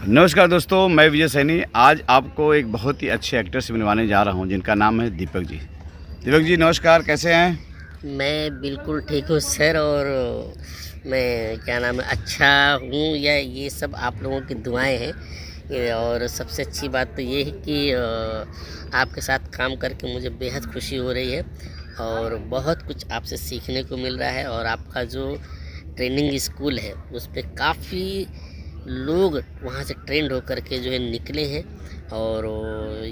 नमस्कार दोस्तों, मैं विजय सैनी। आज आपको एक बहुत ही अच्छे एक्टर से मिलवाने जा रहा हूं, जिनका नाम है दीपक जी। दीपक जी नमस्कार, कैसे हैं? मैं बिल्कुल ठीक हूँ सर। और मैं क्या नाम है, अच्छा हूँ या ये सब आप लोगों की दुआएं हैं। और सबसे अच्छी बात तो ये है कि आपके साथ काम करके मुझे बेहद खुशी हो रही है और बहुत कुछ आपसे सीखने को मिल रहा है। और आपका जो ट्रेनिंग स्कूल है उस पर काफ़ी लोग वहाँ से ट्रेंड होकर के जो है निकले हैं। और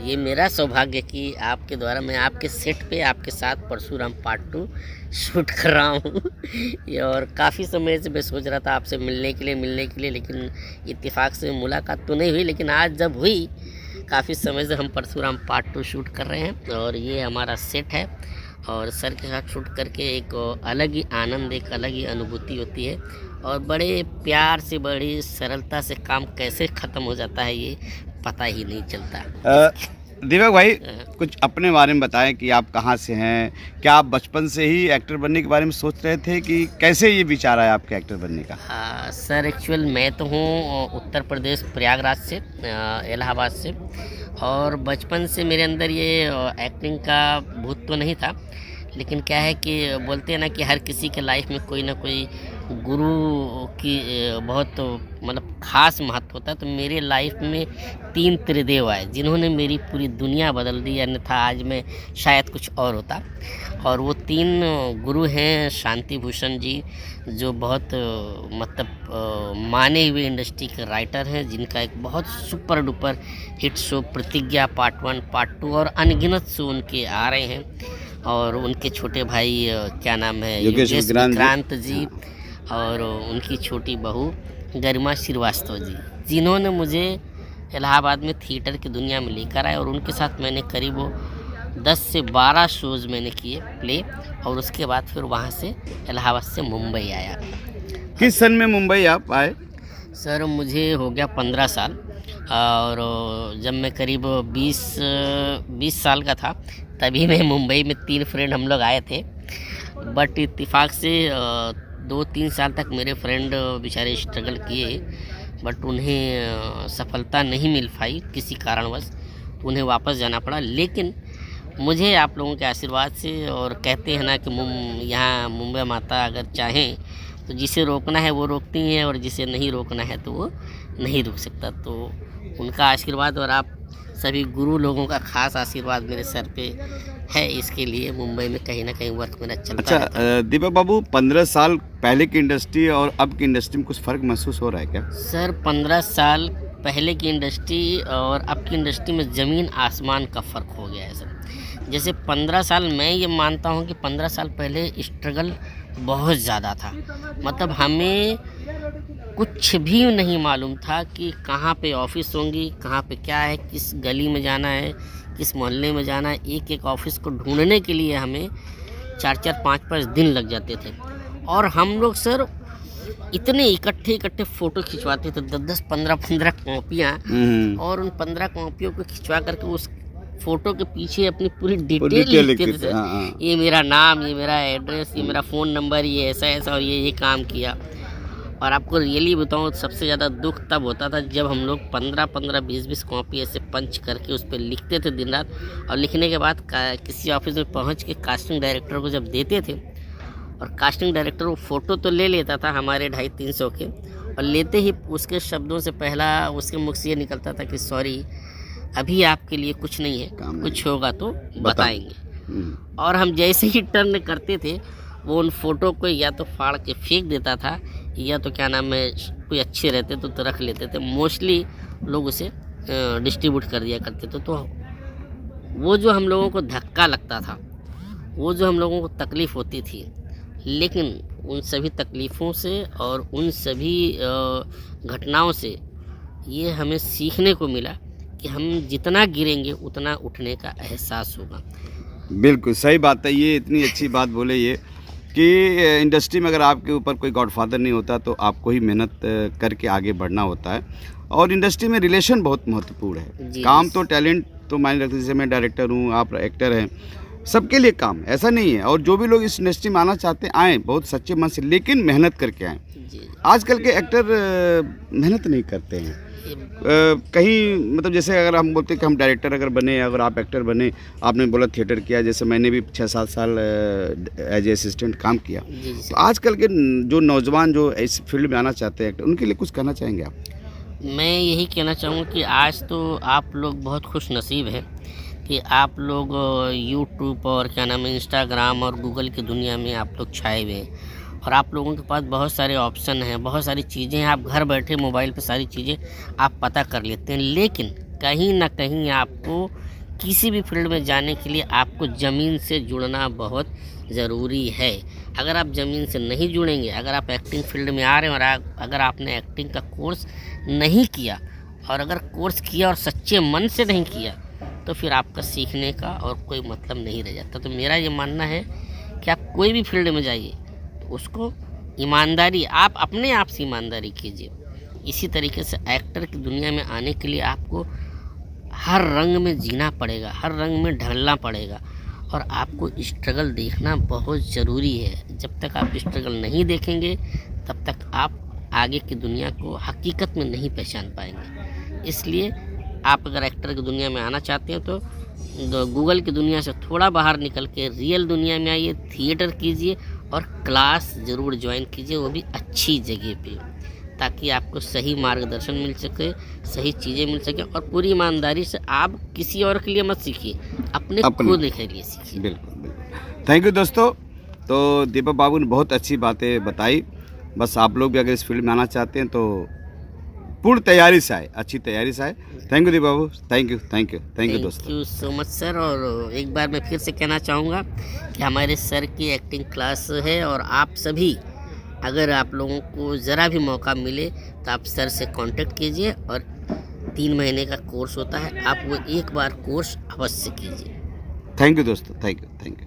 ये मेरा सौभाग्य कि आपके द्वारा मैं आपके सेट पे आपके साथ परशुराम पार्ट 2 शूट कर रहा हूँ। और काफ़ी समय से मैं सोच रहा था आपसे मिलने के लिए, लेकिन इत्तेफाक से मुलाकात तो नहीं हुई। लेकिन आज जब हुई, काफ़ी समय से हम परशुराम पार्ट 2 शूट कर रहे हैं और ये हमारा सेट है। और सर के साथ शूट करके एक अलग ही आनंद, एक अलग ही अनुभूति होती है। और बड़े प्यार से, बड़ी सरलता से काम कैसे ख़त्म हो जाता है ये पता ही नहीं चलता। दीपक भाई, कुछ अपने बारे में बताएं कि आप कहां से हैं। क्या आप बचपन से ही एक्टर बनने के बारे में सोच रहे थे कि कैसे ये विचार आया आपके एक्टर बनने का? सर एक्चुअल मैं तो हूँ उत्तर प्रदेश प्रयागराज से, इलाहाबाद से। और बचपन से मेरे अंदर ये एक्टिंग का भूत तो नहीं था, लेकिन क्या है कि बोलते हैं ना कि हर किसी के लाइफ में कोई ना कोई गुरु की बहुत मतलब ख़ास महत्व होता है। तो मेरे लाइफ में 3 त्रिदेव आए जिन्होंने मेरी पूरी दुनिया बदल दी, अन्यथा आज मैं शायद कुछ और होता। और वो 3 गुरु हैं शांति भूषण जी, जो बहुत मतलब माने हुए इंडस्ट्री के राइटर हैं, जिनका एक बहुत सुपर डुपर हिट शो प्रतिज्ञा पार्ट 1 पार्ट 2 और अनगिनत शो उनके आ रहे हैं। और उनके छोटे भाई क्या नाम है, योगेश विक्रांत जी। और उनकी छोटी बहू गरिमा श्रीवास्तव जी, जिन्होंने मुझे इलाहाबाद में थिएटर की दुनिया में लेकर आए। और उनके साथ मैंने करीब 10 से 12 शोज़ मैंने किए प्ले। और उसके बाद फिर वहाँ से इलाहाबाद से मुंबई आया। किस सन में मुंबई आप आए? सर मुझे हो गया 15 साल। और जब मैं करीब 20 साल का था तभी मैं मुंबई में 3 फ्रेंड हम लोग आए थे। बट इत्तेफाक से 2-3 साल तक मेरे फ्रेंड बेचारे स्ट्रगल किए, बट उन्हें सफलता नहीं मिल पाई किसी कारणवश, तो उन्हें वापस जाना पड़ा। लेकिन मुझे आप लोगों के आशीर्वाद से, और कहते हैं ना कि यहाँ मुंबई माता अगर चाहें तो जिसे रोकना है वो रोकती हैं, और जिसे नहीं रोकना है तो वो नहीं रुक सकता। तो उनका आशीर्वाद और आप सभी गुरु लोगों का खास आशीर्वाद मेरे सर पे है, इसके लिए मुंबई में कहीं ना कहीं वर्क मेरा चलता है। अच्छा दीपक बाबू, 15 साल पहले की इंडस्ट्री और अब की इंडस्ट्री में कुछ फ़र्क महसूस हो रहा है क्या? सर 15 साल पहले की इंडस्ट्री और अब की इंडस्ट्री में ज़मीन आसमान का फ़र्क हो गया है सर। जैसे 15 साल, मैं ये मानता हूँ कि 15 साल पहले स्ट्रगल बहुत ज़्यादा था। मतलब हमें कुछ भी नहीं मालूम था कि कहाँ पे ऑफिस होंगी, कहाँ पे क्या है, किस गली में जाना है, किस मोहल्ले में जाना है। एक एक ऑफिस को ढूंढने के लिए हमें 4-4 5-5 दिन लग जाते थे। और हम लोग सर इतने इकट्ठे फ़ोटो खिंचवाते थे, 10-10 15-15 कॉपियाँ। और उन 15 कॉपियों को खिंचवा करके उस फ़ोटो के पीछे अपनी पूरी डिटेल लिखते थे। ये मेरा नाम, ये मेरा एड्रेस, ये मेरा फ़ोन नंबर, ये ऐसा और ये काम किया। और आपको रियली बताऊँ, सबसे ज़्यादा दुख तब होता था जब हम लोग 15-15 20-20 कॉपी ऐसे पंच करके उस पर लिखते थे दिन रात। और लिखने के बाद किसी ऑफिस में पहुंच के कास्टिंग डायरेक्टर को जब देते थे, और कास्टिंग डायरेक्टर वो फ़ोटो तो ले लेता था हमारे 250-300 के, और लेते ही उसके शब्दों से पहला उसके मुख से ये निकलता था कि सॉरी, अभी आपके लिए कुछ नहीं है, कुछ होगा तो बताएंगे। और हम जैसे ही टर्न करते थे, वो उन फ़ोटो को या तो फाड़ के फेंक देता था, या तो क्या नाम है, कोई अच्छे रहते तो रख लेते थे। मोस्टली लोग उसे डिस्ट्रीब्यूट कर दिया करते थे। तो वो जो हम लोगों को धक्का लगता था, वो जो हम लोगों को तकलीफ़ होती थी, लेकिन उन सभी तकलीफ़ों से और उन सभी घटनाओं से ये हमें सीखने को मिला कि हम जितना गिरेंगे उतना उठने का एहसास होगा। बिल्कुल सही बात है। ये इतनी अच्छी बात बोले ये कि इंडस्ट्री में अगर आपके ऊपर कोई गॉडफादर नहीं होता तो आपको ही मेहनत करके आगे बढ़ना होता है। और इंडस्ट्री में रिलेशन बहुत महत्वपूर्ण है। काम तो, टैलेंट तो मायने रखते, जैसे मैं डायरेक्टर हूँ, आप एक्टर हैं, सबके लिए काम है, ऐसा नहीं है। और जो भी लोग इस इंडस्ट्री में आना चाहते हैं आएँ बहुत सच्चे मन से, लेकिन मेहनत करके आएँ। जी आजकल के एक्टर मेहनत नहीं करते हैं। कहीं मतलब जैसे अगर हम बोलते हैं कि हम डायरेक्टर अगर बने, अगर आप एक्टर बने, आपने बोला थिएटर किया, जैसे मैंने भी 6-7 साल एज ए असिस्टेंट काम किया। जी तो आजकल के जो नौजवान जो इस फील्ड में आना चाहते हैं एक्टर, उनके लिए कुछ कहना चाहेंगे आप? मैं यही कहना चाहूँगा कि आज तो आप लोग बहुत खुश नसीब हैं कि आप लोग यूट्यूब और क्या नाम है इंस्टाग्राम और गूगल की दुनिया में आप लोग छाए हुए हैं और आप लोगों के पास बहुत सारे ऑप्शन हैं, बहुत सारी चीज़ें हैं। आप घर बैठे मोबाइल पे सारी चीज़ें आप पता कर लेते हैं, लेकिन कहीं ना कहीं आपको किसी भी फील्ड में जाने के लिए आपको ज़मीन से जुड़ना बहुत ज़रूरी है। अगर आप ज़मीन से नहीं जुड़ेंगे, अगर आप एक्टिंग फील्ड में आ रहे हैं और अगर आपने एक्टिंग का कोर्स नहीं किया और अगर कोर्स किया और सच्चे मन से नहीं किया तो फिर आपका सीखने का और कोई मतलब नहीं रह जाता। तो मेरा ये मानना है कि आप कोई भी फील्ड में जाइए तो उसको ईमानदारी, आप अपने आप से ईमानदारी कीजिए। इसी तरीके से एक्टर की दुनिया में आने के लिए आपको हर रंग में जीना पड़ेगा, हर रंग में ढलना पड़ेगा और आपको स्ट्रगल देखना बहुत ज़रूरी है। जब तक आप स्ट्रगल नहीं देखेंगे तब तक आप आगे की दुनिया को हकीकत में नहीं पहचान पाएंगे। इसलिए आप अगर एक्टर की दुनिया में आना चाहते हैं तो गूगल की दुनिया से थोड़ा बाहर निकल के रियल दुनिया में आइए, थिएटर कीजिए और क्लास ज़रूर ज्वाइन कीजिए, वो भी अच्छी जगह पे, ताकि आपको सही मार्गदर्शन मिल सके, सही चीज़ें मिल सके और पूरी ईमानदारी से आप किसी और के लिए मत सीखिए, अपने खुद के लिए सीखिए। बिल्कुल बिल्कुल। थैंक यू दोस्तों। तो दीपक बाबू ने बहुत अच्छी बातें बताई। बस आप लोग भी अगर इस फील्ड में आना चाहते हैं तो पूर्ण तैयारी से आए, अच्छी तैयारी से आए। थैंक यू दीपक बाबू, थैंक यू दोस्तों। Thank you so much sir. और एक बार मैं फिर से कहना चाहूँगा कि हमारे सर की एक्टिंग क्लास है और आप सभी अगर आप लोगों को ज़रा भी मौका मिले तो आप सर से कांटेक्ट कीजिए और 3 महीने का कोर्स होता है, आप वो एक बार कोर्स अवश्य कीजिए। थैंक यू दोस्तों, थैंक यू।